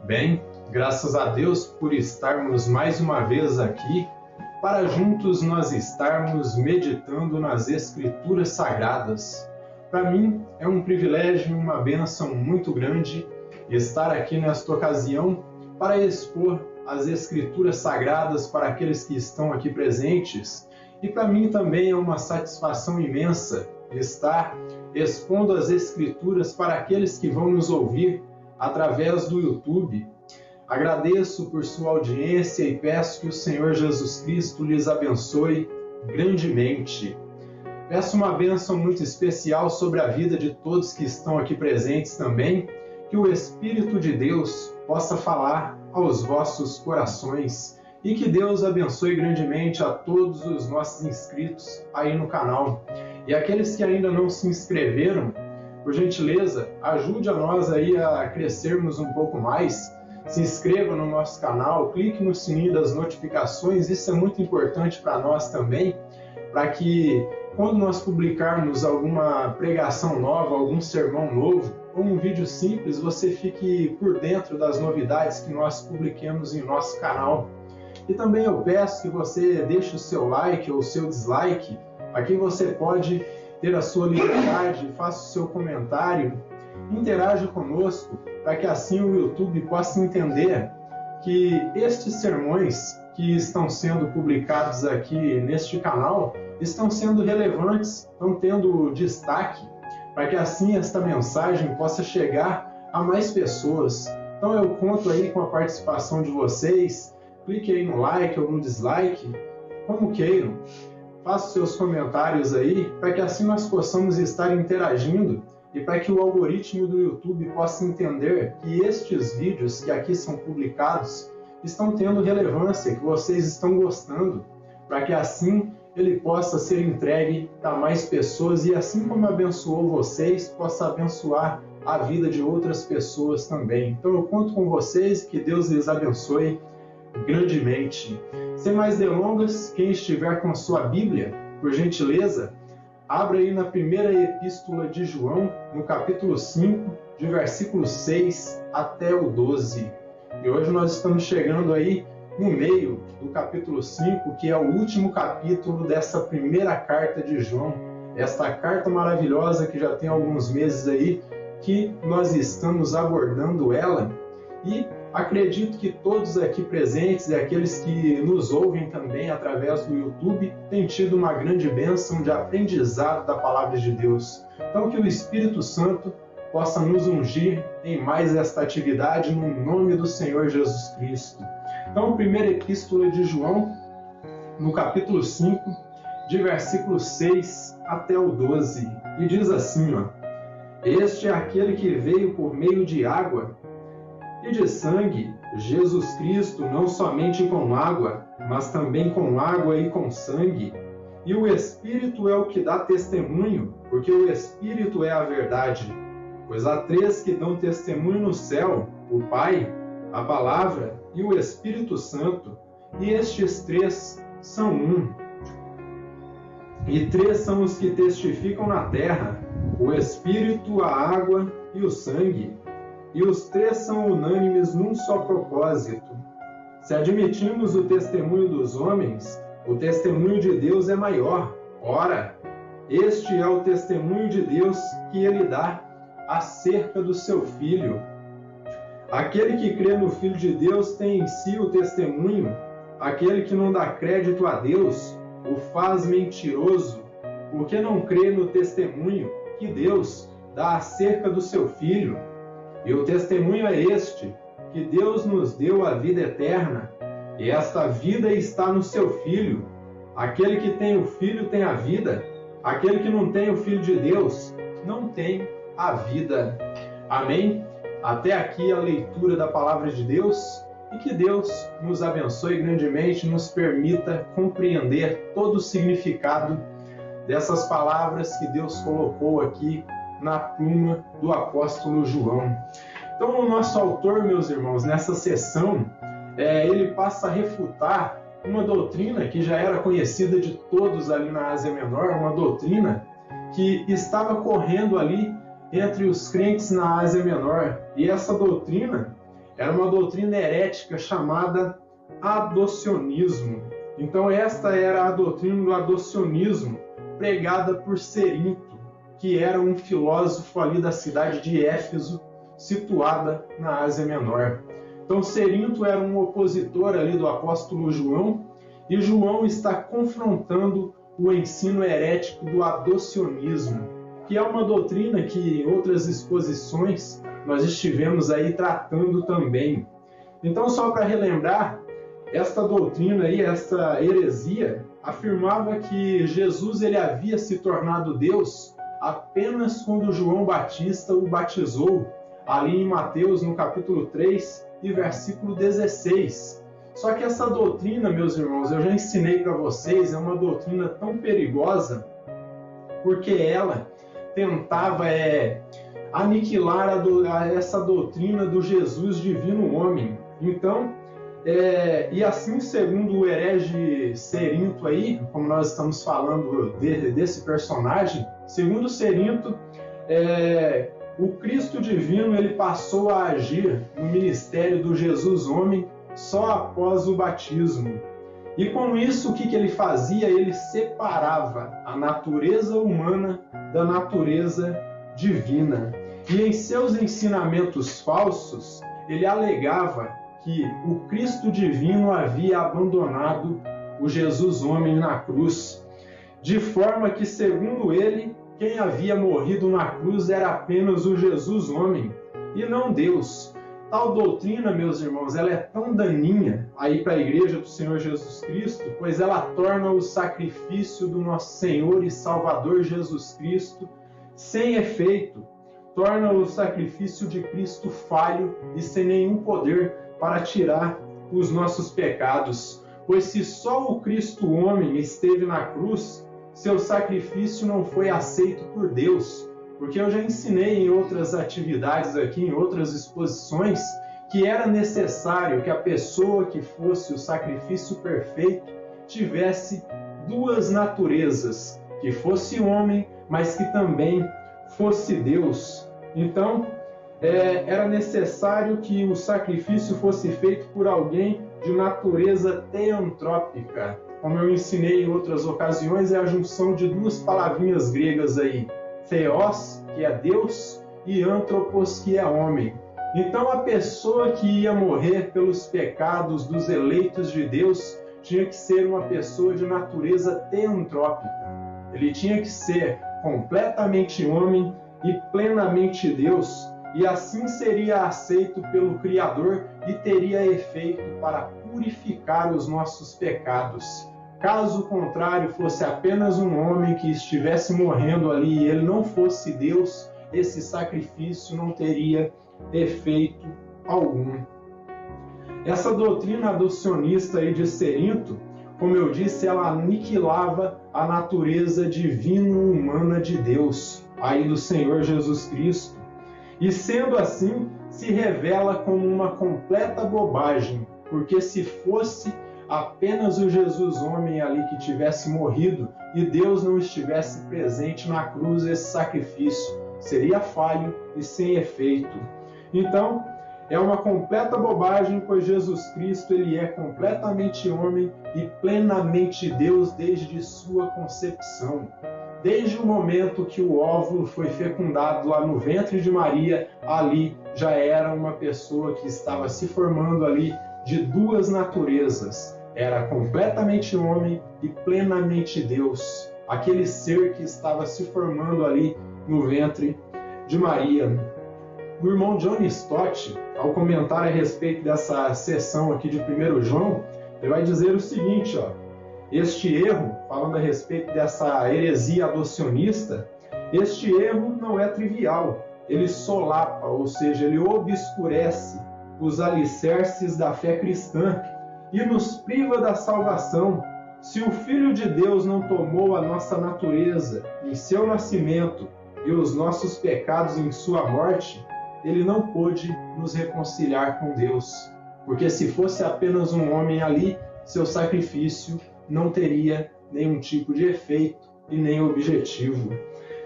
Bem, graças a Deus por estarmos mais uma vez aqui para juntos nós estarmos meditando nas Escrituras Sagradas. Para mim é um privilégio e uma bênção muito grande estar aqui nesta ocasião para expor as Escrituras Sagradas para aqueles que estão aqui presentes. E para mim também é uma satisfação imensa estar expondo as Escrituras para aqueles que vão nos ouvir através do YouTube. Agradeço por sua audiência e peço que o Senhor Jesus Cristo lhes abençoe grandemente. Peço uma bênção muito especial sobre a vida de todos que estão aqui presentes também, que o Espírito de Deus possa falar aos vossos corações e que Deus abençoe grandemente a todos os nossos inscritos aí no canal. E aqueles que ainda não se inscreveram, por gentileza, ajude a nós aí a crescermos um pouco mais. Se inscreva no nosso canal, clique no sininho das notificações, isso é muito importante para nós também, para que quando nós publicarmos alguma pregação nova, algum sermão novo, ou um vídeo simples, você fique por dentro das novidades que nós publiquemos em nosso canal. E também eu peço que você deixe o seu like ou o seu dislike, aqui você pode ter a sua liberdade, faça o seu comentário, interaja conosco, para que assim o YouTube possa entender que estes sermões que estão sendo publicados aqui neste canal estão sendo relevantes, estão tendo destaque, para que assim esta mensagem possa chegar a mais pessoas. Então eu conto aí com a participação de vocês, clique aí no like ou no dislike, como queiram. Faça seus comentários aí, para que assim nós possamos estar interagindo e para que o algoritmo do YouTube possa entender que estes vídeos que aqui são publicados estão tendo relevância, que vocês estão gostando, para que assim ele possa ser entregue a mais pessoas e assim como abençoou vocês, possa abençoar a vida de outras pessoas também. Então eu conto com vocês, que Deus lhes abençoe grandemente. Sem mais delongas, quem estiver com a sua Bíblia, por gentileza, abra aí na primeira epístola de João, no capítulo 5, de versículo 6 até o 12. E hoje nós estamos chegando aí no meio do capítulo 5, que é o último capítulo dessa primeira carta de João. Esta carta maravilhosa que já tem alguns meses aí que nós estamos abordando ela. E acredito que todos aqui presentes e aqueles que nos ouvem também através do YouTube têm tido uma grande bênção de aprendizado da Palavra de Deus. Então que o Espírito Santo possa nos ungir em mais esta atividade no nome do Senhor Jesus Cristo. Então, a primeira epístola de João, no capítulo 5, de versículo 6 até o 12, e diz assim, Este é aquele que veio por meio de água e de sangue, Jesus Cristo, não somente com água, mas também com água e com sangue. E o Espírito é o que dá testemunho, porque o Espírito é a verdade. Pois há três que dão testemunho no céu, o Pai, a Palavra e o Espírito Santo, e estes três são um. E três são os que testificam na terra, o Espírito, a água e o sangue. E os três são unânimes num só propósito. Se admitimos o testemunho dos homens, o testemunho de Deus é maior. Ora, este é o testemunho de Deus que ele dá acerca do seu Filho. Aquele que crê no Filho de Deus tem em si o testemunho. Aquele que não dá crédito a Deus o faz mentiroso, porque não crê no testemunho que Deus dá acerca do seu Filho. E o testemunho é este, que Deus nos deu a vida eterna, e esta vida está no seu Filho. Aquele que tem o Filho tem a vida, aquele que não tem o Filho de Deus não tem a vida. Amém? Até aqui a leitura da Palavra de Deus, e que Deus nos abençoe grandemente, nos permita compreender todo o significado dessas palavras que Deus colocou aqui na pluma do apóstolo João. Então, o nosso autor, meus irmãos, nessa sessão, ele passa a refutar uma doutrina que já era conhecida de todos ali na Ásia Menor, uma doutrina que estava correndo ali entre os crentes na Ásia Menor. E essa doutrina era uma doutrina herética chamada adocionismo. Então esta era a doutrina do adocionismo pregada por Cerinto, que era um filósofo ali da cidade de Éfeso, situada na Ásia Menor. Então Cerinto era um opositor ali do apóstolo João, e João está confrontando o ensino herético do adocionismo, que é uma doutrina que em outras exposições nós estivemos aí tratando também. Então, só para relembrar, esta doutrina aí, esta heresia, afirmava que Jesus ele havia se tornado Deus apenas quando João Batista o batizou, ali em Mateus, no capítulo 3 e versículo 16. Só que essa doutrina, meus irmãos, eu já ensinei para vocês, é uma doutrina tão perigosa, porque ela tentava aniquilar essa doutrina do Jesus divino homem. Então, e assim, segundo o herege Cerinto aí, como nós estamos falando desse personagem, segundo Cerinto, o Cristo divino ele passou a agir no ministério do Jesus homem só após o batismo. E com isso, o que ele fazia? Ele separava a natureza humana da natureza divina. E em seus ensinamentos falsos, ele alegava que o Cristo divino havia abandonado o Jesus homem na cruz, de forma que, segundo ele, quem havia morrido na cruz era apenas o Jesus homem e não Deus. Tal doutrina, meus irmãos, ela é tão daninha aí para a Igreja do Senhor Jesus Cristo, pois ela torna o sacrifício do nosso Senhor e Salvador Jesus Cristo sem efeito, torna o sacrifício de Cristo falho e sem nenhum poder para tirar os nossos pecados. Pois se só o Cristo homem esteve na cruz, seu sacrifício não foi aceito por Deus. Porque eu já ensinei em outras atividades aqui, em outras exposições, que era necessário que a pessoa que fosse o sacrifício perfeito tivesse duas naturezas, que fosse homem, mas que também fosse Deus. Então, era necessário que o sacrifício fosse feito por alguém de natureza teantrópica. Como eu ensinei em outras ocasiões, é a junção de duas palavrinhas gregas aí, Theos, que é Deus, e Anthropos, que é homem. Então a pessoa que ia morrer pelos pecados dos eleitos de Deus tinha que ser uma pessoa de natureza teantrópica. Ele tinha que ser completamente homem e plenamente Deus, e assim seria aceito pelo Criador e teria efeito para purificar os nossos pecados. Caso contrário, fosse apenas um homem que estivesse morrendo ali e ele não fosse Deus, esse sacrifício não teria efeito algum. Essa doutrina adocionista aí de Cerinto, como eu disse, ela aniquilava a natureza divino-humana de Deus, aí do Senhor Jesus Cristo, e sendo assim, se revela como uma completa bobagem, porque se fosse apenas o Jesus homem ali que tivesse morrido e Deus não estivesse presente na cruz, esse sacrifício seria falho e sem efeito. Então, é uma completa bobagem, pois Jesus Cristo ele é completamente homem e plenamente Deus desde sua concepção. Desde o momento que o óvulo foi fecundado lá no ventre de Maria, ali já era uma pessoa que estava se formando ali de duas naturezas. Era completamente homem e plenamente Deus. Aquele ser que estava se formando ali no ventre de Maria. O irmão John Stott, ao comentar a respeito dessa seção aqui de 1 João, ele vai dizer o seguinte, este erro, falando a respeito dessa heresia adocionista, este erro não é trivial. Ele solapa, ou seja, ele obscurece os alicerces da fé cristã e nos priva da salvação. Se o Filho de Deus não tomou a nossa natureza em seu nascimento e os nossos pecados em sua morte, ele não pôde nos reconciliar com Deus. Porque se fosse apenas um homem ali, seu sacrifício não teria nenhum tipo de efeito e nem objetivo.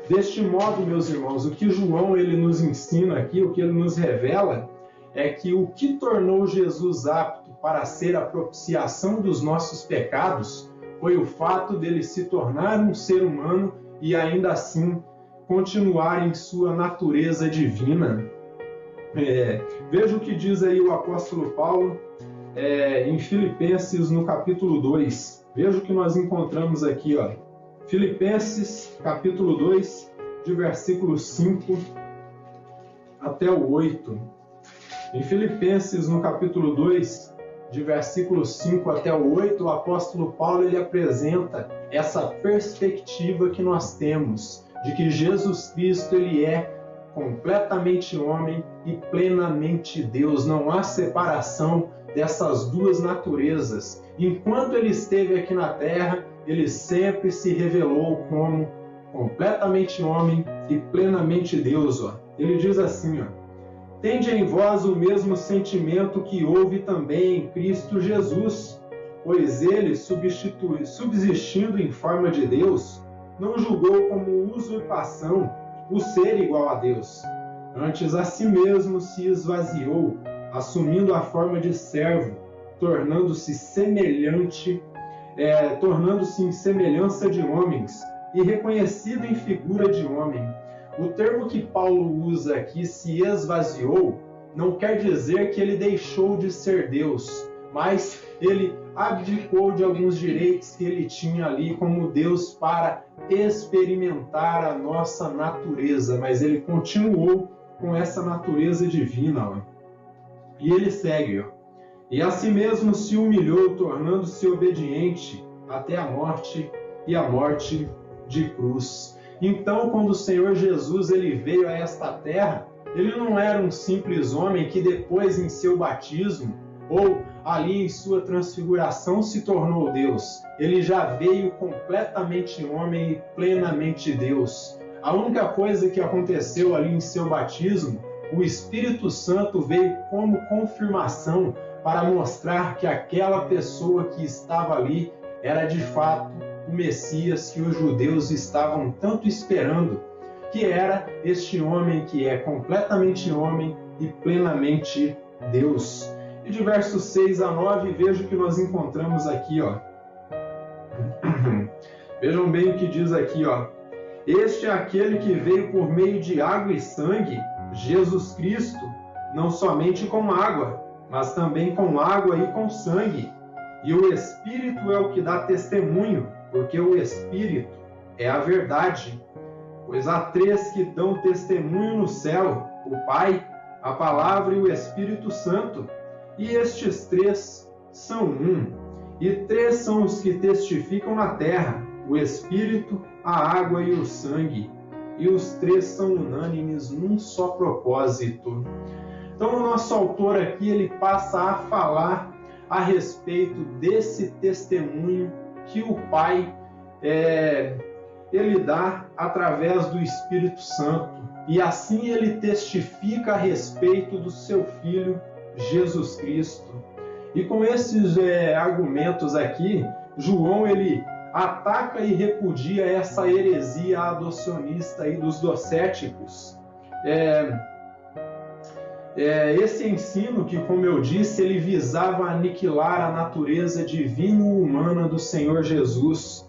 Deste modo, meus irmãos, o que João ele nos ensina aqui, o que ele nos revela, é que o que tornou Jesus apto para ser a propiciação dos nossos pecados foi o fato dele se tornar um ser humano e ainda assim continuar em sua natureza divina. Veja o que diz aí o apóstolo Paulo em Filipenses, no capítulo 2. Veja o que nós encontramos aqui, ó. Filipenses, capítulo 2, de versículo 5 até o 8. Em Filipenses, no capítulo 2, de versículo 5 até o 8, o apóstolo Paulo ele apresenta essa perspectiva que nós temos, de que Jesus Cristo ele é completamente homem e plenamente Deus. Não há separação dessas duas naturezas. Enquanto ele esteve aqui na terra, ele sempre se revelou como completamente homem e plenamente Deus. Ele diz assim, tende em vós o mesmo sentimento que houve também em Cristo Jesus, pois ele, subsistindo em forma de Deus, não julgou como usurpação o ser igual a Deus. Antes a si mesmo se esvaziou, assumindo a forma de servo, tornando-se em semelhança de homens, e reconhecido em figura de homem. O termo que Paulo usa aqui, se esvaziou, não quer dizer que ele deixou de ser Deus, mas ele abdicou de alguns direitos que ele tinha ali como Deus para experimentar a nossa natureza, mas ele continuou com essa natureza divina. E ele segue, e a si mesmo se humilhou, tornando-se obediente até a morte e a morte de cruz. Então, quando o Senhor Jesus ele veio a esta terra, ele não era um simples homem que depois em seu batismo ou ali em sua transfiguração se tornou Deus. Ele já veio completamente homem e plenamente Deus. A única coisa que aconteceu ali em seu batismo, o Espírito Santo veio como confirmação para mostrar que aquela pessoa que estava ali era de fato o Messias que os judeus estavam tanto esperando, que era este homem que é completamente homem e plenamente Deus. E de versos 6 a 9, veja o que nós encontramos aqui, Vejam bem o que diz aqui, Este é aquele que veio por meio de água e sangue, Jesus Cristo, não somente com água, mas também com água e com sangue. E o Espírito é o que dá testemunho, porque o Espírito é a verdade. Pois há três que dão testemunho no céu, o Pai, a Palavra e o Espírito Santo. E estes três são um. E três são os que testificam na terra, o Espírito, a água e o sangue. E os três são unânimes num só propósito. Então o nosso autor aqui ele passa a falar a respeito desse testemunho que o Pai ele dá através do Espírito Santo. E assim ele testifica a respeito do seu Filho, Jesus Cristo. E com esses argumentos aqui, João ele ataca e repudia essa heresia adocionista aí dos docéticos. Esse ensino que, como eu disse, ele visava aniquilar a natureza divino-humana do Senhor Jesus.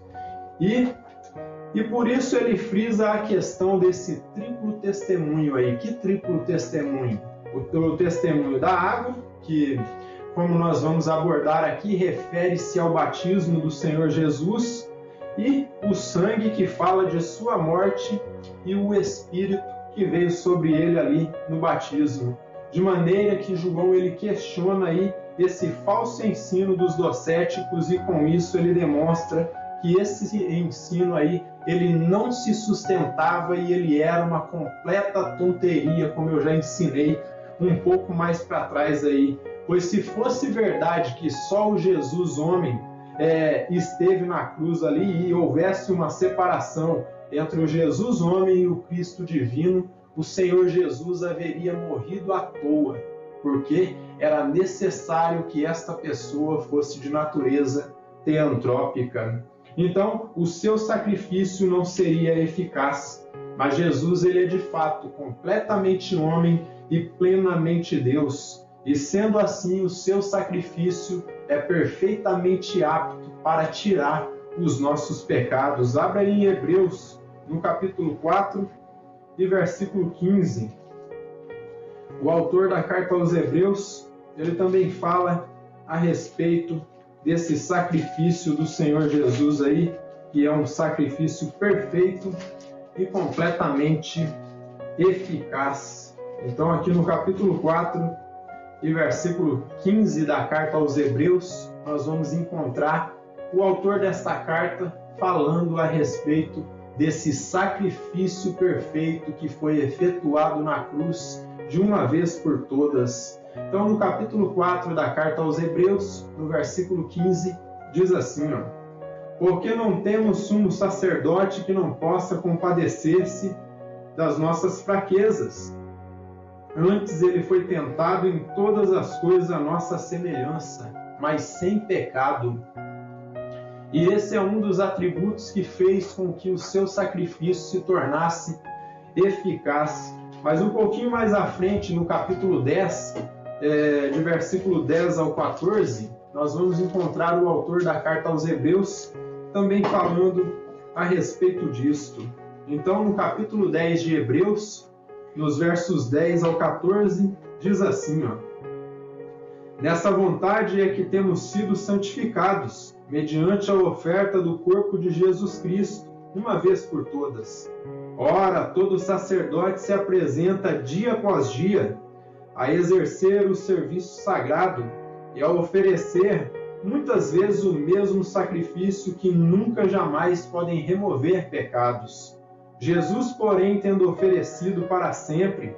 E por isso ele frisa a questão desse triplo testemunho aí. Que triplo testemunho? O testemunho da água, que, como nós vamos abordar aqui, refere-se ao batismo do Senhor Jesus, e o sangue, que fala de sua morte, e o Espírito, que veio sobre ele ali no batismo. De maneira que João ele questiona aí esse falso ensino dos docéticos, e com isso ele demonstra que esse ensino aí ele não se sustentava e ele era uma completa tonteria, como eu já ensinei um pouco mais para trás aí. Pois se fosse verdade que só o Jesus homem esteve na cruz ali e houvesse uma separação entre o Jesus homem e o Cristo divino, o Senhor Jesus haveria morrido à toa, porque era necessário que esta pessoa fosse de natureza teantrópica. Então, o seu sacrifício não seria eficaz. Mas Jesus ele é de fato completamente homem e plenamente Deus, e sendo assim o seu sacrifício é perfeitamente apto para tirar os nossos pecados. Abra aí em Hebreus, no capítulo 4 e versículo 15. O autor da carta aos Hebreus, ele também fala a respeito desse sacrifício do Senhor Jesus aí, que é um sacrifício perfeito e completamente eficaz. Então aqui no capítulo 4 e versículo 15 da carta aos Hebreus, nós vamos encontrar o autor desta carta falando a respeito desse sacrifício perfeito que foi efetuado na cruz de uma vez por todas. Então no capítulo 4 da carta aos Hebreus, no versículo 15, diz assim, porque não temos sumo sacerdote que não possa compadecer-se das nossas fraquezas. Antes ele foi tentado em todas as coisas à nossa semelhança, mas sem pecado. E esse é um dos atributos que fez com que o seu sacrifício se tornasse eficaz. Mas um pouquinho mais à frente, no capítulo 10, de versículo 10 ao 14, nós vamos encontrar o autor da carta aos Hebreus também falando a respeito disto. Então, no capítulo 10 de Hebreus, nos versos 10 ao 14, diz assim, nessa vontade é que temos sido santificados, mediante a oferta do corpo de Jesus Cristo, uma vez por todas. Ora, todo sacerdote se apresenta dia após dia a exercer o serviço sagrado e a oferecer muitas vezes o mesmo sacrifício que nunca jamais podem remover pecados. Jesus, porém, tendo oferecido para sempre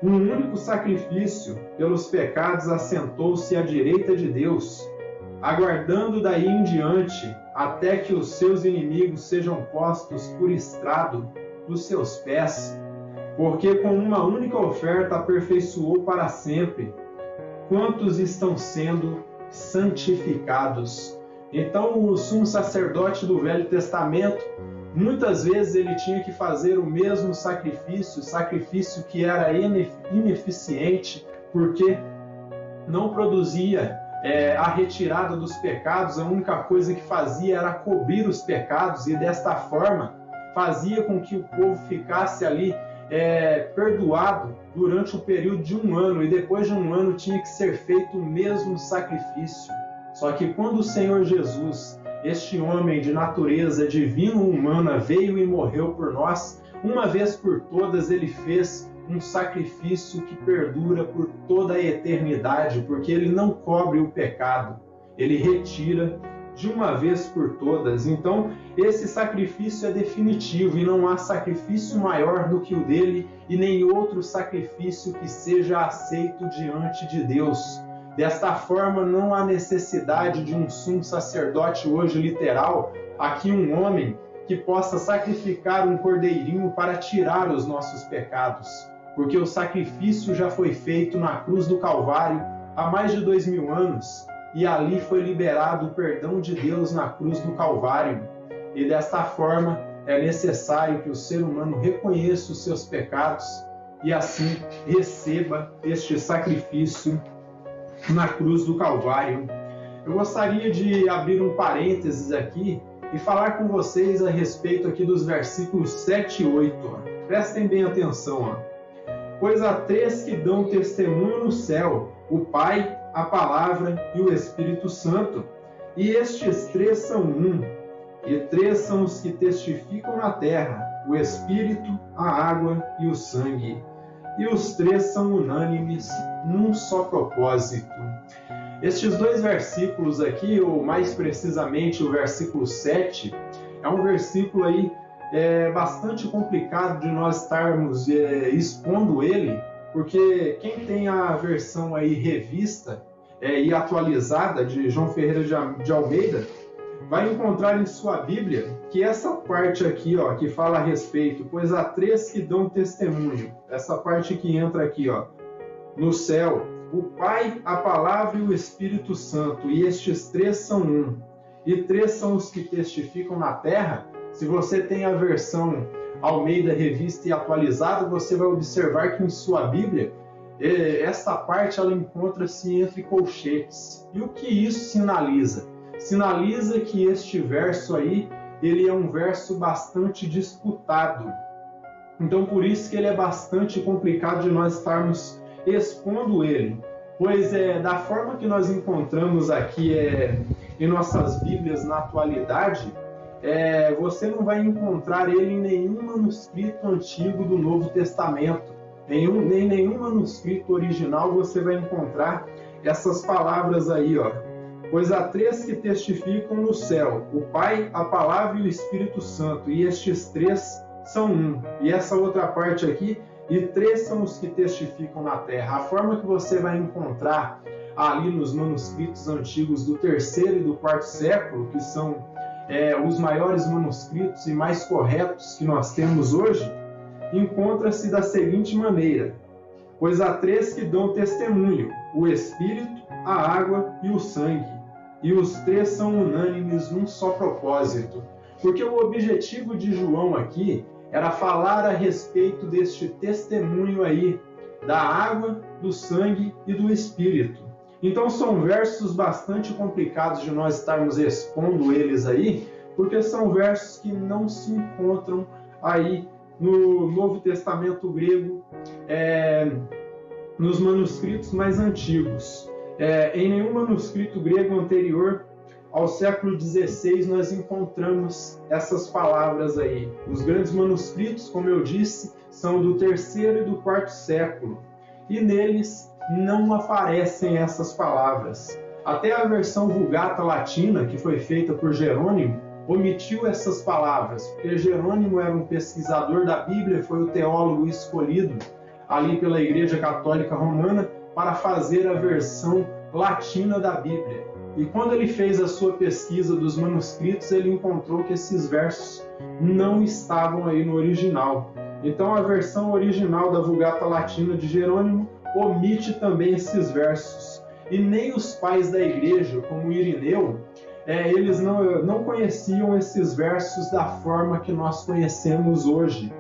um único sacrifício pelos pecados, assentou-se à direita de Deus, aguardando daí em diante até que os seus inimigos sejam postos por estrado dos seus pés, porque com uma única oferta aperfeiçoou para sempre quantos estão sendo santificados. Então, o sumo sacerdote do Velho Testamento, muitas vezes ele tinha que fazer o mesmo sacrifício que era ineficiente, porque não produzia a retirada dos pecados. A única coisa que fazia era cobrir os pecados, e desta forma fazia com que o povo ficasse ali perdoado durante o período de um ano, e depois de um ano tinha que ser feito o mesmo sacrifício. Só que quando o Senhor Jesus, este homem de natureza divino-humana, veio e morreu por nós, uma vez por todas ele fez um sacrifício que perdura por toda a eternidade, porque ele não cobre o pecado, ele retira de uma vez por todas. Então, esse sacrifício é definitivo e não há sacrifício maior do que o dele e nem outro sacrifício que seja aceito diante de Deus. Desta forma, não há necessidade de um sumo sacerdote hoje literal, aqui um homem que possa sacrificar um cordeirinho para tirar os nossos pecados, porque o sacrifício já foi feito na cruz do Calvário há mais de 2000 anos, e ali foi liberado o perdão de Deus na cruz do Calvário. E desta forma é necessário que o ser humano reconheça os seus pecados e assim receba este sacrifício na cruz do Calvário. Eu gostaria de abrir um parênteses aqui e falar com vocês a respeito aqui dos versículos 7 e 8. Prestem bem atenção. Pois há três que dão testemunho no céu, o Pai, a Palavra e o Espírito Santo, e estes três são um, e três são os que testificam na terra, o Espírito, a água e o sangue. E os três são unânimes num só propósito. Estes dois versículos aqui, ou mais precisamente o versículo 7, é um versículo aí bastante complicado de nós estarmos expondo ele, porque quem tem a versão aí revista e atualizada de João Ferreira de Almeida vai encontrar em sua Bíblia que essa parte aqui, que fala a respeito, pois há três que dão testemunho, essa parte que entra aqui, no céu, o Pai, a Palavra e o Espírito Santo, e estes três são um, e três são os que testificam na terra. Se você tem a versão Almeida revista e atualizada, você vai observar que em sua Bíblia essa parte ela encontra-se entre colchetes. E o que isso sinaliza? Sinaliza que este verso aí, ele é um verso bastante disputado. Então, por isso que ele é bastante complicado de nós estarmos expondo ele. Pois da forma que nós encontramos aqui em nossas Bíblias na atualidade, você não vai encontrar ele em nenhum manuscrito antigo do Novo Testamento. Nem nenhum manuscrito original você vai encontrar essas palavras aí, ó. Pois há três que testificam no céu, o Pai, a Palavra e o Espírito Santo, e estes três são um. E essa outra parte aqui, e três são os que testificam na terra. A forma que você vai encontrar ali nos manuscritos antigos do 3º e do 4º século, que são os maiores manuscritos e mais corretos que nós temos hoje, encontra-se da seguinte maneira: pois há três que dão testemunho, o Espírito, a água e o sangue, e os três são unânimes num só propósito. Porque o objetivo de João aqui era falar a respeito deste testemunho aí, da água, do sangue e do Espírito. Então são versos bastante complicados de nós estarmos expondo eles aí, porque são versos que não se encontram aí no Novo Testamento grego, nos manuscritos mais antigos. Em nenhum manuscrito grego anterior ao século XVI nós encontramos essas palavras aí. Os grandes manuscritos, como eu disse, são do 3º e do 4º século, e neles não aparecem essas palavras. Até a versão Vulgata Latina, que foi feita por Jerônimo, omitiu essas palavras, porque Jerônimo era um pesquisador da Bíblia, foi o teólogo escolhido ali pela Igreja Católica Romana para fazer a versão latina da Bíblia. E quando ele fez a sua pesquisa dos manuscritos, ele encontrou que esses versos não estavam aí no original. Então a versão original da Vulgata Latina de Jerônimo omite também esses versos. E nem os pais da igreja, como Irineu, eles não conheciam esses versos da forma que nós conhecemos hoje.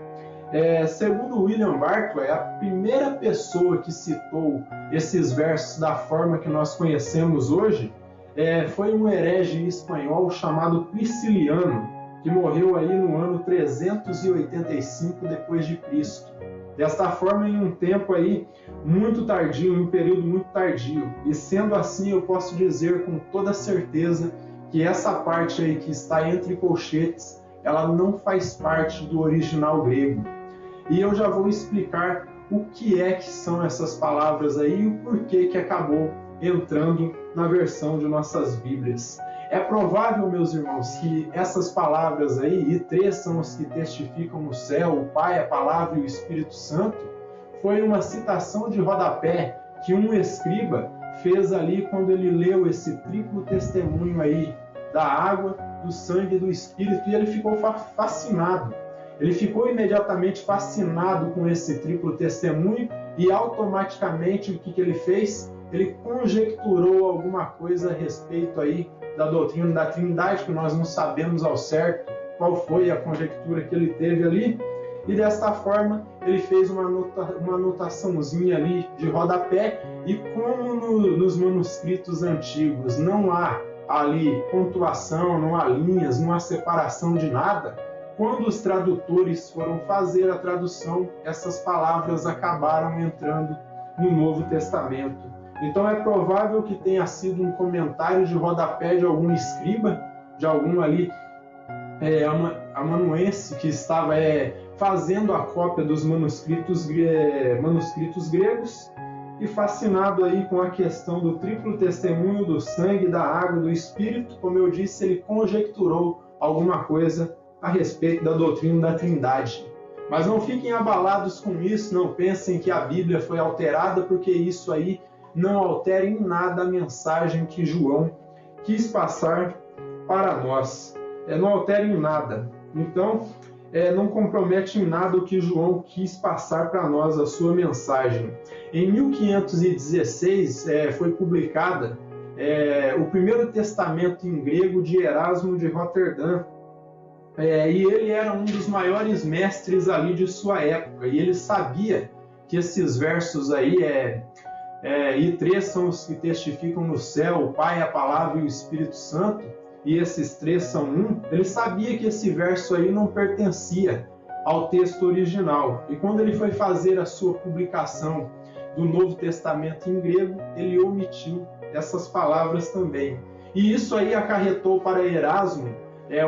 Segundo William Barclay, a primeira pessoa que citou esses versos da forma que nós conhecemos hoje foi um herege espanhol chamado Prisciliano, que morreu aí no ano 385 depois de Cristo. Desta forma, em um tempo aí muito tardio, em um período muito tardio. E sendo assim, eu posso dizer com toda certeza que essa parte aí que está entre colchetes, ela não faz parte do original grego. E eu já vou explicar o que são essas palavras aí e o porquê que acabou entrando na versão de nossas Bíblias. É provável, meus irmãos, que essas palavras aí, e três são os que testificam no céu, o Pai, a Palavra e o Espírito Santo, foi uma citação de rodapé que um escriba fez ali quando ele leu esse triplo testemunho aí da água, do sangue e do Espírito, e ele ficou fascinado. Ele ficou imediatamente fascinado com esse triplo testemunho e automaticamente o que ele fez? Ele conjecturou alguma coisa a respeito aí da doutrina da Trindade, que nós não sabemos ao certo qual foi a conjectura que ele teve ali, e desta forma ele fez uma anotaçãozinha ali de rodapé, e como nos manuscritos antigos não há ali pontuação, não há linhas, não há separação de nada, quando os tradutores foram fazer a tradução, essas palavras acabaram entrando no Novo Testamento. Então é provável que tenha sido um comentário de rodapé de algum escriba, de algum ali amanuense que estava fazendo a cópia dos manuscritos gregos, e fascinado aí com a questão do triplo testemunho do sangue, da água, do Espírito, como eu disse, ele conjecturou alguma coisa a respeito da doutrina da Trindade. Mas não fiquem abalados com isso, não pensem que a Bíblia foi alterada, porque isso aí não altera em nada a mensagem que João quis passar para nós. Não altera em nada. Então, não compromete em nada o que João quis passar para nós, a sua mensagem. Em 1516 foi publicada o primeiro testamento em grego de Erasmo de Roterdã, e ele era um dos maiores mestres ali de sua época, e ele sabia que esses versos aí e três são os que testificam no céu, o Pai, a Palavra e o Espírito Santo, e esses três são um, ele sabia que esse verso aí não pertencia ao texto original. E quando ele foi fazer a sua publicação do Novo Testamento em grego, ele omitiu essas palavras também. E isso aí acarretou para Erasmo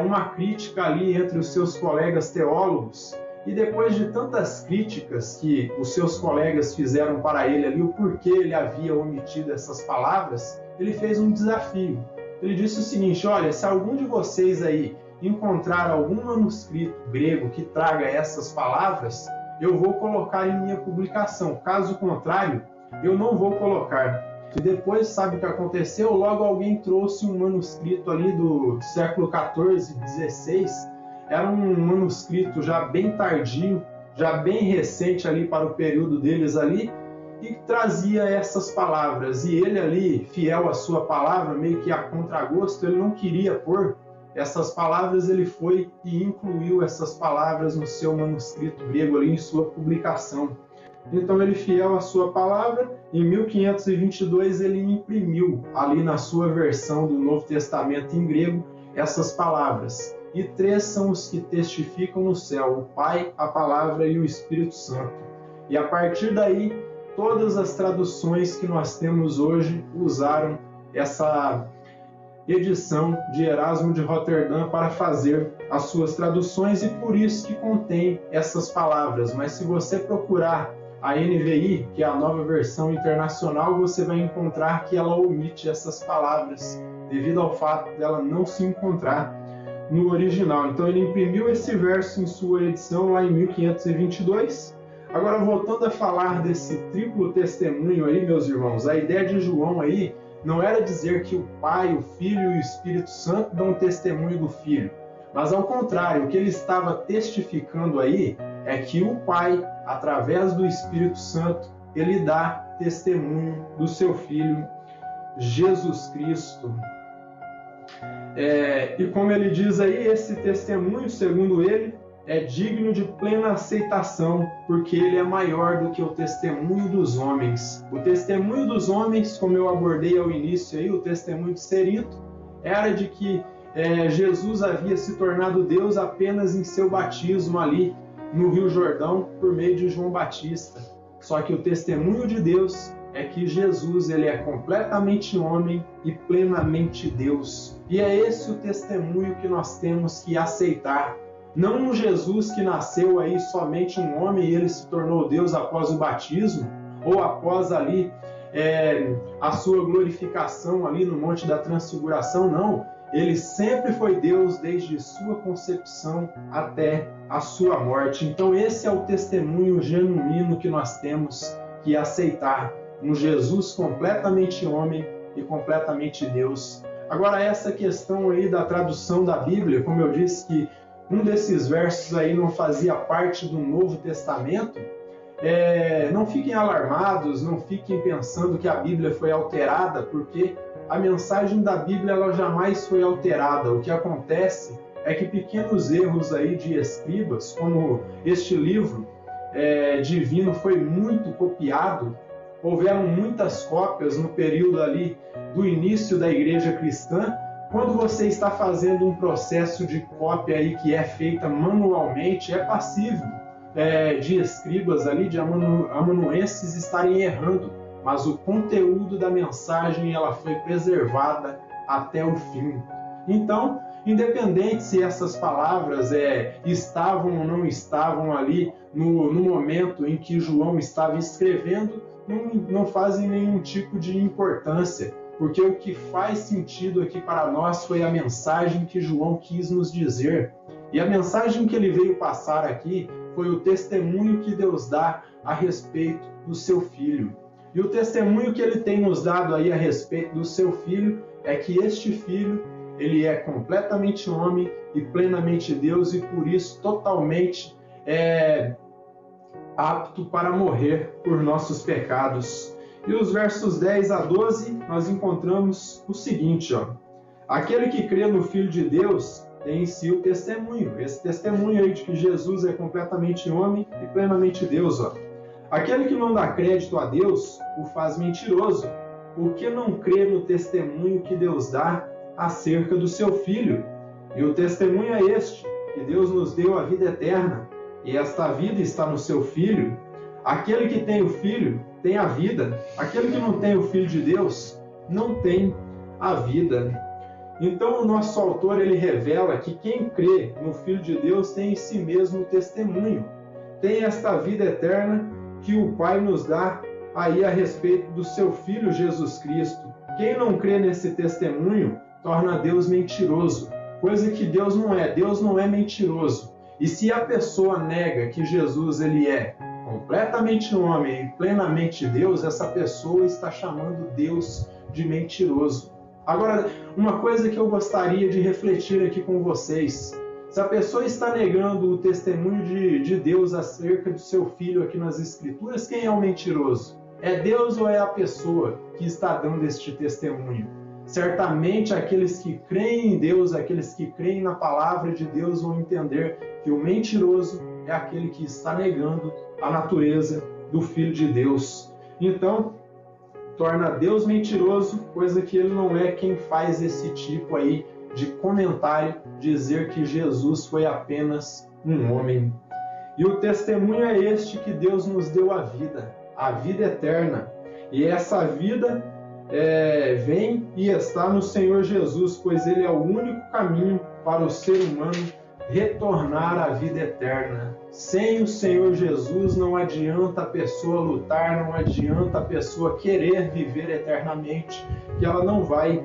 uma crítica ali entre os seus colegas teólogos. E depois de tantas críticas que os seus colegas fizeram para ele ali, o porquê ele havia omitido essas palavras, ele fez um desafio. Ele disse o seguinte: olha, se algum de vocês aí encontrar algum manuscrito grego que traga essas palavras, eu vou colocar em minha publicação. Caso contrário, eu não vou colocar. E depois, sabe o que aconteceu? Logo alguém trouxe um manuscrito ali do século XIV, XVI. Era um manuscrito já bem tardio, já bem recente ali para o período deles ali, e trazia essas palavras. E ele ali, fiel à sua palavra, meio que a contragosto, ele não queria pôr essas palavras, ele foi e incluiu essas palavras no seu manuscrito grego ali, em sua publicação. Então ele, fiel à sua palavra, em 1522 ele imprimiu ali na sua versão do Novo Testamento em grego essas palavras. E três são os que testificam no céu, o Pai, a Palavra e o Espírito Santo. E a partir daí, todas as traduções que nós temos hoje usaram essa edição de Erasmo de Roterdã para fazer as suas traduções, e por isso que contém essas palavras. Mas se você procurar a NVI, que é a Nova Versão Internacional, você vai encontrar que ela omite essas palavras, devido ao fato dela não se encontrar no original. Então ele imprimiu esse verso em sua edição lá em 1522. Agora, voltando a falar desse triplo testemunho aí, meus irmãos, a ideia de João aí não era dizer que o Pai, o Filho e o Espírito Santo dão testemunho do Filho, mas ao contrário, o que ele estava testificando aí é que o Pai, através do Espírito Santo, ele dá testemunho do seu Filho, Jesus Cristo. E como ele diz aí, esse testemunho, segundo ele, é digno de plena aceitação, porque ele é maior do que o testemunho dos homens. O testemunho dos homens, como eu abordei ao início aí, o testemunho de Cerito, era de que Jesus havia se tornado Deus apenas em seu batismo ali no Rio Jordão, por meio de João Batista. Só que o testemunho de Deus é que Jesus, ele é completamente homem e plenamente Deus. E é esse o testemunho que nós temos que aceitar. Não um Jesus que nasceu aí somente um homem e ele se tornou Deus após o batismo, ou após ali a sua glorificação ali no Monte da Transfiguração, não. Ele sempre foi Deus desde sua concepção até a sua morte. Então esse é o testemunho genuíno que nós temos que aceitar. Um Jesus completamente homem e completamente Deus. Agora, essa questão aí da tradução da Bíblia, como eu disse que um desses versos aí não fazia parte do Novo Testamento, não fiquem alarmados, não fiquem pensando que a Bíblia foi alterada, porque a mensagem da Bíblia ela jamais foi alterada. O que acontece é que pequenos erros aí de escribas, como este livro divino foi muito copiado, houveram muitas cópias no período ali do início da igreja cristã. Quando você está fazendo um processo de cópia aí que é feita manualmente, é passível de escribas ali, de amanuenses estarem errando, mas o conteúdo da mensagem ela foi preservada até o fim. Então, independente se essas palavras estavam ou não estavam ali no momento em que João estava escrevendo, não fazem nenhum tipo de importância, porque o que faz sentido aqui para nós foi a mensagem que João quis nos dizer. E a mensagem que ele veio passar aqui foi o testemunho que Deus dá a respeito do seu Filho. E o testemunho que ele tem nos dado aí a respeito do seu Filho é que este Filho, ele é completamente homem e plenamente Deus, e por isso totalmente apto para morrer por nossos pecados. E os versos 10 a 12, nós encontramos o seguinte, aquele que crê no Filho de Deus tem em si o testemunho, esse testemunho aí de que Jesus é completamente homem e plenamente Deus. Aquele que não dá crédito a Deus o faz mentiroso, porque não crê no testemunho que Deus dá acerca do seu Filho. E o testemunho é este, que Deus nos deu a vida eterna, e esta vida está no seu Filho. Aquele que tem o Filho tem a vida, aquele que não tem o Filho de Deus não tem a vida. Então o nosso autor ele revela que quem crê no Filho de Deus tem em si mesmo o testemunho, tem esta vida eterna que o Pai nos dá aí a respeito do seu Filho Jesus Cristo. Quem não crê nesse testemunho torna Deus mentiroso, coisa que Deus não é. Deus não é mentiroso. E se a pessoa nega que Jesus ele é completamente homem e plenamente Deus, essa pessoa está chamando Deus de mentiroso. Agora, uma coisa que eu gostaria de refletir aqui com vocês. Se a pessoa está negando o testemunho de Deus acerca do seu Filho aqui nas Escrituras, quem é o mentiroso? É Deus ou é a pessoa que está dando este testemunho? Certamente aqueles que creem em Deus, aqueles que creem na palavra de Deus vão entender que o mentiroso é aquele que está negando a natureza do Filho de Deus. Então, torna Deus mentiroso, coisa que ele não é quem faz esse tipo aí de comentário, dizer que Jesus foi apenas um homem. E o testemunho é este, que Deus nos deu a vida eterna. E essa vida vem e está no Senhor Jesus, pois ele é o único caminho para o ser humano retornar à vida eterna. Sem o Senhor Jesus não adianta a pessoa lutar, não adianta a pessoa querer viver eternamente, que ela não vai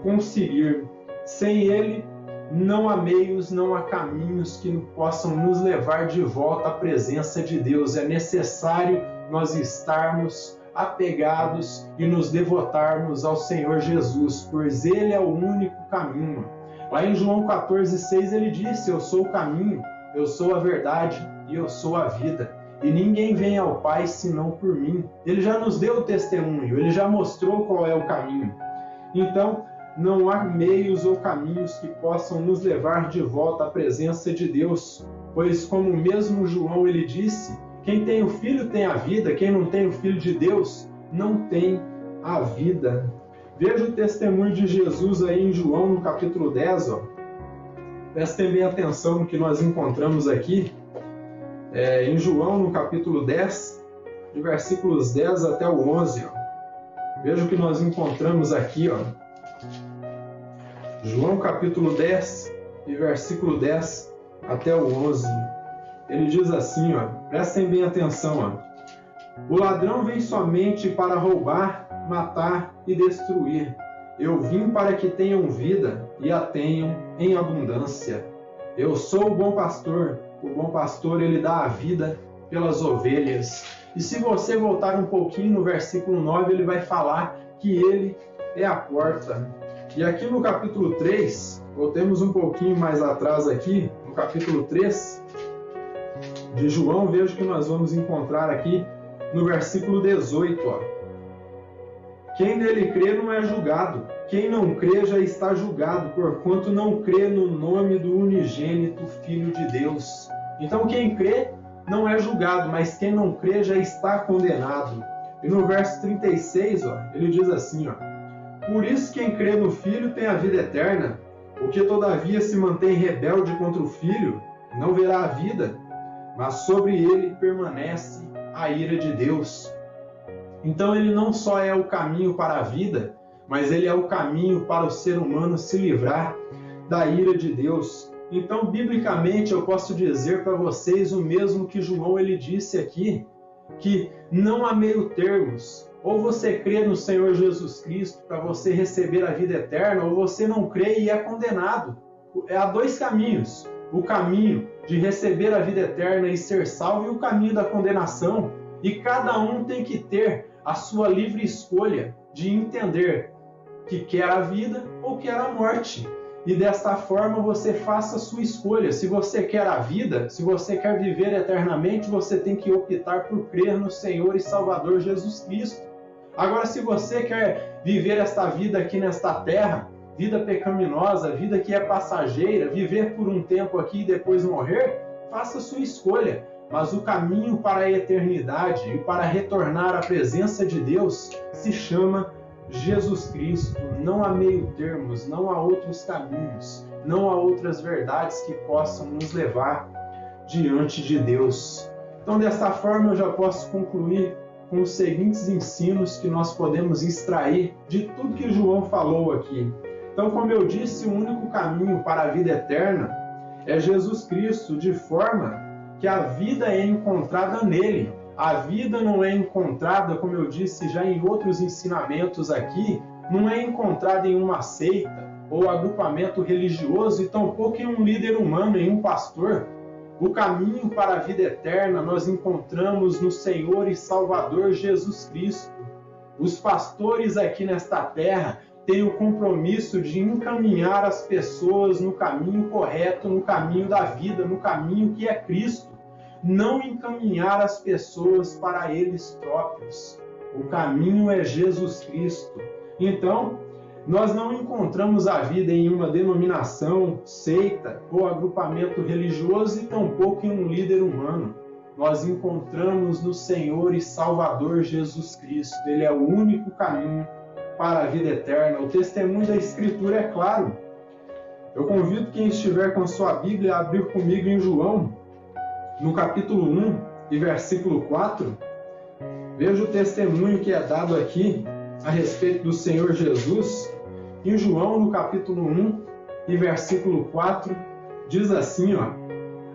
conseguir. Sem ele, não há meios, não há caminhos que possam nos levar de volta à presença de Deus. É necessário nós estarmos apegados e nos devotarmos ao Senhor Jesus, pois ele é o único caminho. Lá em João 14,6 ele disse: eu sou o caminho, eu sou a verdade e eu sou a vida. E ninguém vem ao Pai senão por mim. Ele já nos deu o testemunho, ele já mostrou qual é o caminho. Então, não há meios ou caminhos que possam nos levar de volta à presença de Deus, pois como mesmo João ele disse, quem tem o Filho tem a vida, quem não tem o Filho de Deus não tem a vida. Veja o testemunho de Jesus aí em João no capítulo 10. Prestem bem atenção no que nós encontramos aqui. Em João no capítulo 10, de versículos 10 até o 11. Veja o que nós encontramos aqui. João capítulo 10, de versículo 10 até o 11. Ele diz assim, prestem bem atenção. O ladrão vem somente para roubar, matar e destruir. Eu vim para que tenham vida e a tenham em abundância. Eu sou o bom pastor. O bom pastor, ele dá a vida pelas ovelhas. E se você voltar um pouquinho no versículo 9, ele vai falar que ele é a porta. E aqui no capítulo 3, voltemos um pouquinho mais atrás aqui, no capítulo 3 de João, veja que nós vamos encontrar aqui no versículo 18. Quem nele crê não é julgado. Quem não crê já está julgado, porquanto não crê no nome do unigênito Filho de Deus. Então quem crê não é julgado, mas quem não crê já está condenado. E no verso 36, ele diz assim, por isso quem crê no Filho tem a vida eterna, o que todavia se mantém rebelde contra o Filho não verá a vida, mas sobre ele permanece a ira de Deus. Então ele não só é o caminho para a vida, mas ele é o caminho para o ser humano se livrar da ira de Deus. Então, biblicamente, eu posso dizer para vocês o mesmo que João ele disse aqui, que não há meio termos. Ou você crê no Senhor Jesus Cristo para você receber a vida eterna, ou você não crê e é condenado. Há dois caminhos. O caminho de receber a vida eterna e ser salvo e o caminho da condenação. E cada um tem que ter a sua livre escolha de entender que quer a vida ou quer a morte. E desta forma você faça a sua escolha. Se você quer a vida, se você quer viver eternamente, você tem que optar por crer no Senhor e Salvador Jesus Cristo. Agora, se você quer viver esta vida aqui nesta terra, vida pecaminosa, vida que é passageira, viver por um tempo aqui e depois morrer, faça a sua escolha. mas o caminho para a eternidade e para retornar à presença de Deus se chama Jesus Cristo. Não há meio termos, não há outros caminhos, não há outras verdades que possam nos levar diante de Deus. Então, desta forma, eu já posso concluir com os seguintes ensinos que nós podemos extrair de tudo que João falou aqui. Então, como eu disse, o único caminho para a vida eterna é Jesus Cristo, de forma que a vida é encontrada nele. A vida não é encontrada, como eu disse já em outros ensinamentos aqui, não é encontrada em uma seita ou agrupamento religioso e tampouco em um líder humano, em um pastor. O caminho para a vida eterna nós encontramos no Senhor e Salvador Jesus Cristo. Os pastores aqui nesta terra têm o compromisso de encaminhar as pessoas no caminho correto, no caminho da vida, no caminho que é Cristo. Não encaminhar as pessoas para eles próprios. O caminho é Jesus Cristo. Então, nós não encontramos a vida em uma denominação, seita ou agrupamento religioso e tampouco em um líder humano. Nós encontramos no Senhor e Salvador Jesus Cristo. Ele é o único caminho para a vida eterna. O testemunho da Escritura é claro. Eu convido quem estiver com sua Bíblia a abrir comigo em João, no capítulo 1 e versículo 4. Veja o testemunho que é dado aqui a respeito do Senhor Jesus. Em João, no capítulo 1 e versículo 4, diz assim,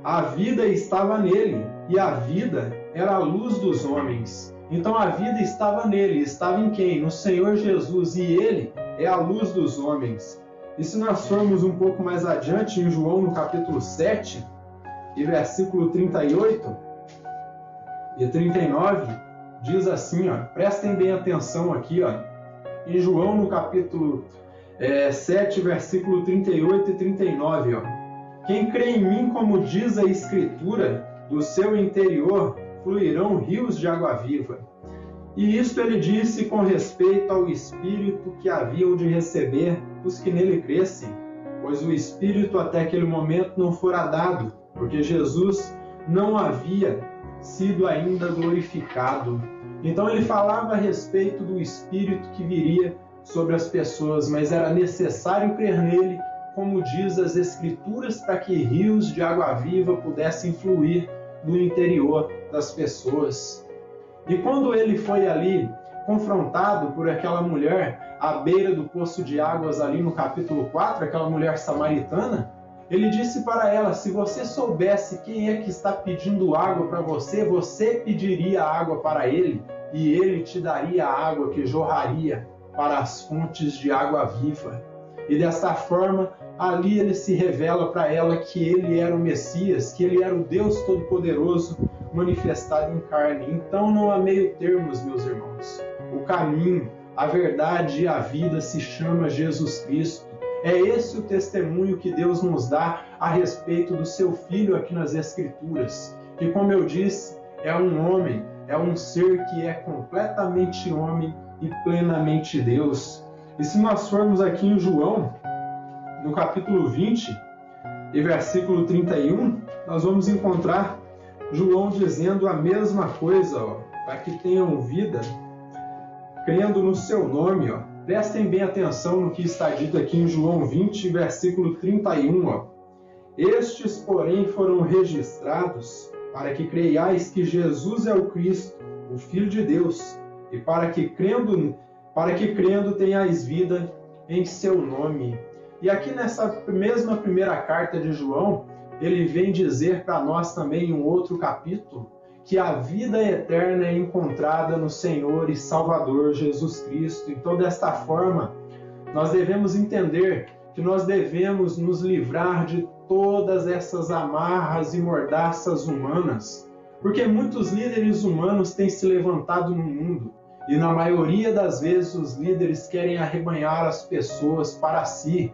a vida estava nele, e a vida era a luz dos homens. Então a vida estava nele, estava em quem? No Senhor Jesus, e ele é a luz dos homens. E se nós formos um pouco mais adiante, em João, no capítulo 7, e versículo 38 e 39, diz assim, prestem bem atenção aqui, em João, no capítulo 7, versículo 38 e 39, quem crê em mim, como diz a Escritura, do seu interior fluirão rios de água viva. E isto ele disse com respeito ao Espírito que haviam de receber os que nele crescem, pois o Espírito até aquele momento não fora dado, porque Jesus não havia sido ainda glorificado. Então ele falava a respeito do Espírito que viria sobre as pessoas, mas era necessário crer nele, como diz as Escrituras, para que rios de água viva pudessem fluir no interior das pessoas. E quando ele foi ali confrontado por aquela mulher à beira do poço de águas, ali no capítulo 4, aquela mulher samaritana, ele disse para ela, se você soubesse quem é que está pedindo água para você, você pediria água para ele, e ele te daria a água que jorraria para as fontes de água viva. E desta forma, ali ele se revela para ela que ele era o Messias, que ele era o Deus Todo-Poderoso manifestado em carne. Então não há meio termos, meus irmãos. O caminho, a verdade e a vida se chama Jesus Cristo. É esse o testemunho que Deus nos dá a respeito do seu Filho aqui nas Escrituras. Que, como eu disse, é um homem, é um ser que é completamente homem e plenamente Deus. E se nós formos aqui em João, no capítulo 20 e versículo 31, nós vamos encontrar João dizendo a mesma coisa, para que tenham vida, crendo no seu nome. Prestem bem atenção no que está dito aqui em João 20, versículo 31. Estes, porém, foram registrados para que creiais que Jesus é o Cristo, o Filho de Deus, e para que crendo tenhais vida em seu nome. E aqui nessa mesma primeira carta de João, ele vem dizer para nós também em um outro capítulo, que a vida eterna é encontrada no Senhor e Salvador Jesus Cristo. Então, desta forma, nós devemos entender que nós devemos nos livrar de todas essas amarras e mordaças humanas, porque muitos líderes humanos têm se levantado no mundo, e na maioria das vezes os líderes querem arrebanhar as pessoas para si.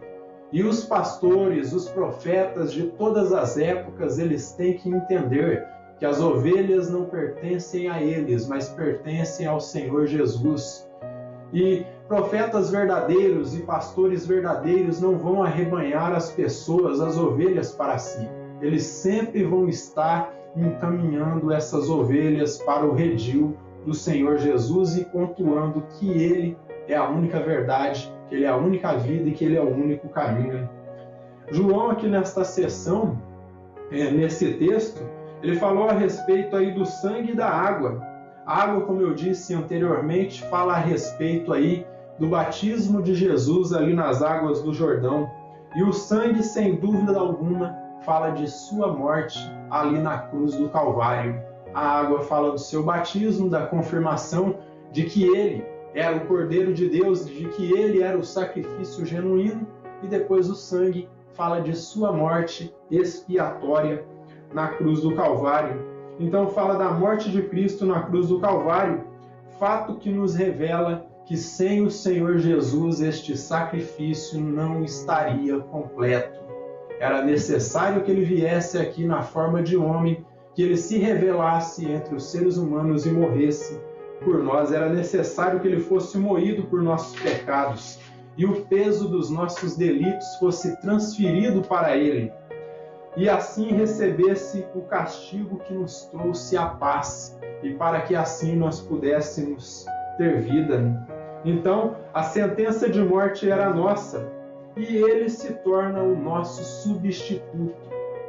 E os pastores, os profetas de todas as épocas, eles têm que entender que as ovelhas não pertencem a eles, mas pertencem ao Senhor Jesus. E profetas verdadeiros e pastores verdadeiros não vão arrebanhar as pessoas, as ovelhas para si. Eles sempre vão estar encaminhando essas ovelhas para o redil do Senhor Jesus e pontuando que Ele é a única verdade, que Ele é a única vida e que Ele é o único caminho. João, aqui nesta sessão, nesse texto, ele falou a respeito aí do sangue e da água. A água, como eu disse anteriormente, fala a respeito aí do batismo de Jesus ali nas águas do Jordão. E o sangue, sem dúvida alguma, fala de sua morte ali na cruz do Calvário. A água fala do seu batismo, da confirmação de que ele era o Cordeiro de Deus, de que ele era o sacrifício genuíno, e depois o sangue fala de sua morte expiatória na cruz do Calvário. Então fala da morte de Cristo na cruz do Calvário, fato que nos revela que sem o Senhor Jesus este sacrifício não estaria completo. Era necessário que ele viesse aqui na forma de homem, que ele se revelasse entre os seres humanos e morresse por nós. Era necessário que ele fosse moído por nossos pecados e o peso dos nossos delitos fosse transferido para ele, e assim recebesse o castigo que nos trouxe a paz, e para que assim nós pudéssemos ter vida. Então, a sentença de morte era nossa, e ele se torna o nosso substituto,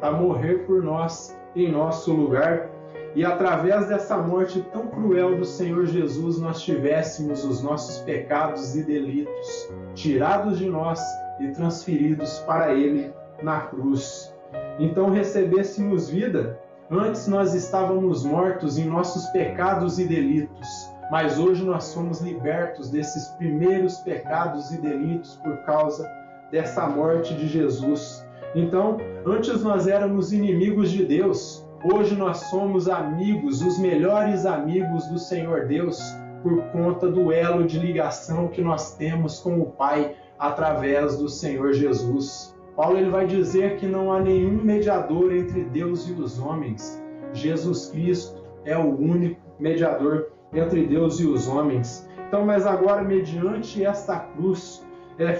a morrer por nós em nosso lugar, e através dessa morte tão cruel do Senhor Jesus, nós tivéssemos os nossos pecados e delitos tirados de nós e transferidos para ele na cruz. Então recebêssemos vida. Antes nós estávamos mortos em nossos pecados e delitos, mas hoje nós somos libertos desses primeiros pecados e delitos por causa dessa morte de Jesus. Então, antes nós éramos inimigos de Deus, hoje nós somos amigos, os melhores amigos do Senhor Deus, por conta do elo de ligação que nós temos com o Pai através do Senhor Jesus. Paulo ele vai dizer que não há nenhum mediador entre Deus e os homens. Jesus Cristo é o único mediador entre Deus e os homens. Então, mas agora, mediante esta cruz,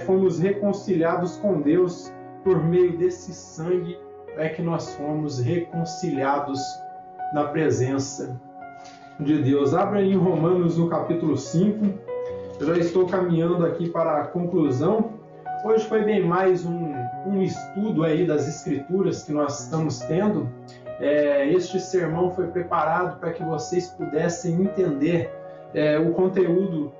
fomos reconciliados com Deus por meio desse sangue, é que nós fomos reconciliados na presença de Deus. Abra em Romanos no capítulo 5. Eu já estou caminhando aqui para a conclusão. Hoje foi bem mais um estudo aí das Escrituras que nós estamos tendo. Este sermão foi preparado para que vocês pudessem entender o conteúdo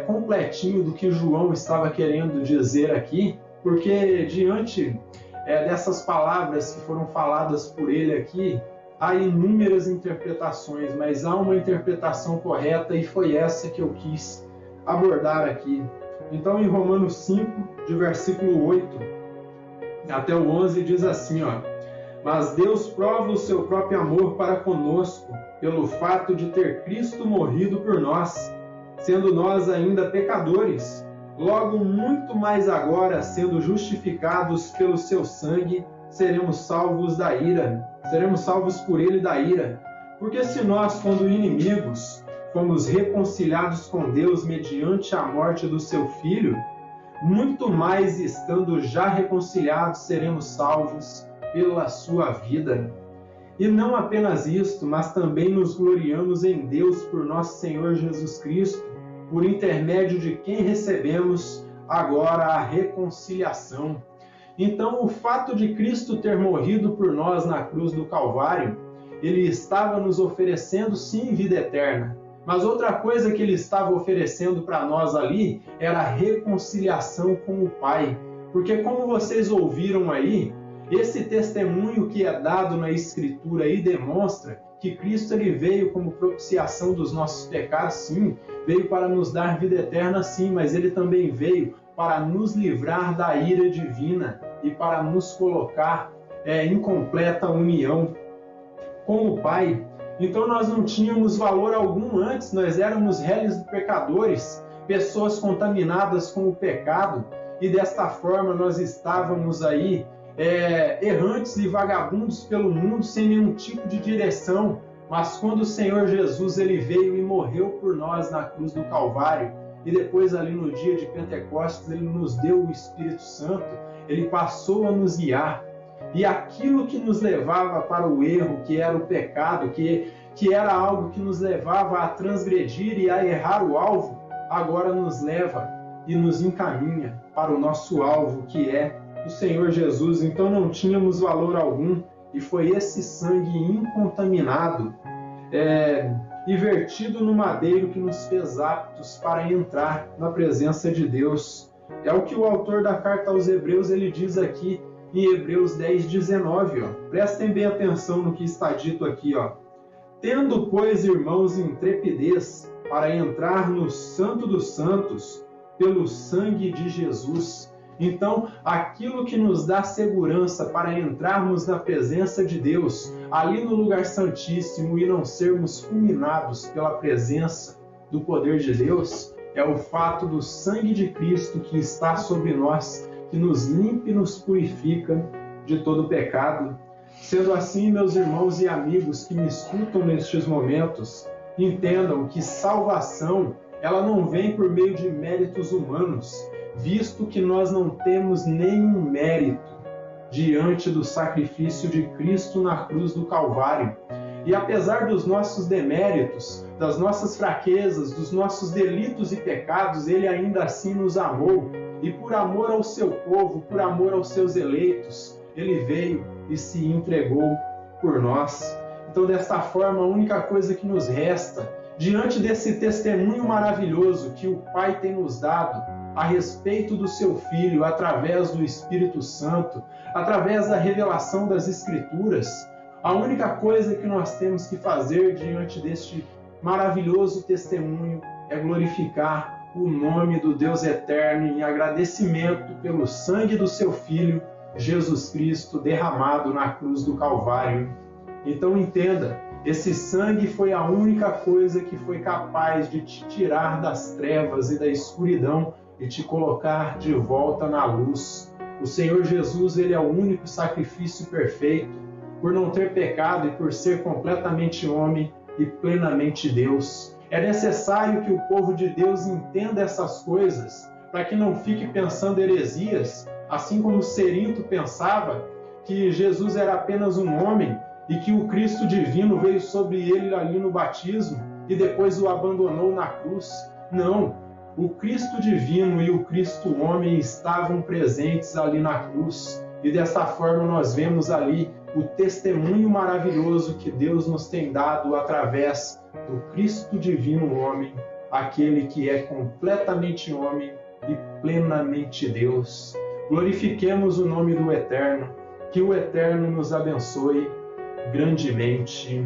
completinho do que João estava querendo dizer aqui, porque diante dessas palavras que foram faladas por ele aqui, há inúmeras interpretações, mas há uma interpretação correta e foi essa que eu quis abordar aqui. Então, em Romanos 5, de versículo 8 até o 11, diz assim, mas Deus prova o seu próprio amor para conosco, pelo fato de ter Cristo morrido por nós, sendo nós ainda pecadores. Logo, muito mais agora, sendo justificados pelo seu sangue, seremos salvos da ira. Seremos salvos por ele da ira. Porque se nós, quando inimigos, fomos reconciliados com Deus mediante a morte do seu Filho, muito mais estando já reconciliados, seremos salvos pela sua vida. E não apenas isto, mas também nos gloriamos em Deus por nosso Senhor Jesus Cristo, por intermédio de quem recebemos agora a reconciliação. Então, o fato de Cristo ter morrido por nós na cruz do Calvário, ele estava nos oferecendo sim vida eterna, mas outra coisa que ele estava oferecendo para nós ali era a reconciliação com o Pai, porque como vocês ouviram aí, esse testemunho que é dado na Escritura aí demonstra que Cristo ele veio como propiciação dos nossos pecados, sim, veio para nos dar vida eterna, sim, mas ele também veio para nos livrar da ira divina e para nos colocar em completa união com o Pai. Então nós não tínhamos valor algum antes, nós éramos réis pecadores, pessoas contaminadas com o pecado, e desta forma nós estávamos aí errantes e vagabundos pelo mundo sem nenhum tipo de direção. Mas quando o Senhor Jesus ele veio e morreu por nós na cruz do Calvário, e depois ali no dia de Pentecostes ele nos deu o Espírito Santo, ele passou a nos guiar. E aquilo que nos levava para o erro, que era o pecado, que era algo que nos levava a transgredir e a errar o alvo, agora nos leva e nos encaminha para o nosso alvo, que é o Senhor Jesus. Então não tínhamos valor algum, e foi esse sangue incontaminado e vertido no madeiro que nos fez aptos para entrar na presença de Deus. É o que o autor da carta aos Hebreus ele diz aqui em Hebreus 10:19. Prestem bem atenção no que está dito aqui. Tendo, pois, irmãos, intrepidez para entrar no Santo dos Santos pelo sangue de Jesus. Então, aquilo que nos dá segurança para entrarmos na presença de Deus, ali no lugar santíssimo, e não sermos fulminados pela presença do poder de Deus, é o fato do sangue de Cristo que está sobre nós, que nos limpa e nos purifica de todo pecado. Sendo assim, meus irmãos e amigos que me escutam nestes momentos, entendam que salvação, ela não vem por meio de méritos humanos, visto que nós não temos nenhum mérito diante do sacrifício de Cristo na cruz do Calvário. E apesar dos nossos deméritos, das nossas fraquezas, dos nossos delitos e pecados, Ele ainda assim nos amou. E por amor ao seu povo, por amor aos seus eleitos, Ele veio e se entregou por nós. Então, desta forma, a única coisa que nos resta, diante desse testemunho maravilhoso que o Pai tem nos dado a respeito do seu Filho, através do Espírito Santo, através da revelação das Escrituras, a única coisa que nós temos que fazer diante deste maravilhoso testemunho é glorificar o nome do Deus eterno em agradecimento pelo sangue do seu Filho, Jesus Cristo, derramado na cruz do Calvário. Então entenda, esse sangue foi a única coisa que foi capaz de te tirar das trevas e da escuridão e te colocar de volta na luz. O Senhor Jesus, Ele é o único sacrifício perfeito, por não ter pecado e por ser completamente homem e plenamente Deus. É necessário que o povo de Deus entenda essas coisas, para que não fique pensando heresias, assim como Cerinto pensava que Jesus era apenas um homem e que o Cristo divino veio sobre ele ali no batismo e depois o abandonou na cruz. Não, o Cristo divino e o Cristo homem estavam presentes ali na cruz, e dessa forma nós vemos ali o testemunho maravilhoso que Deus nos tem dado através do Cristo divino homem, aquele que é completamente homem e plenamente Deus. Glorifiquemos o nome do Eterno, que o Eterno nos abençoe grandemente.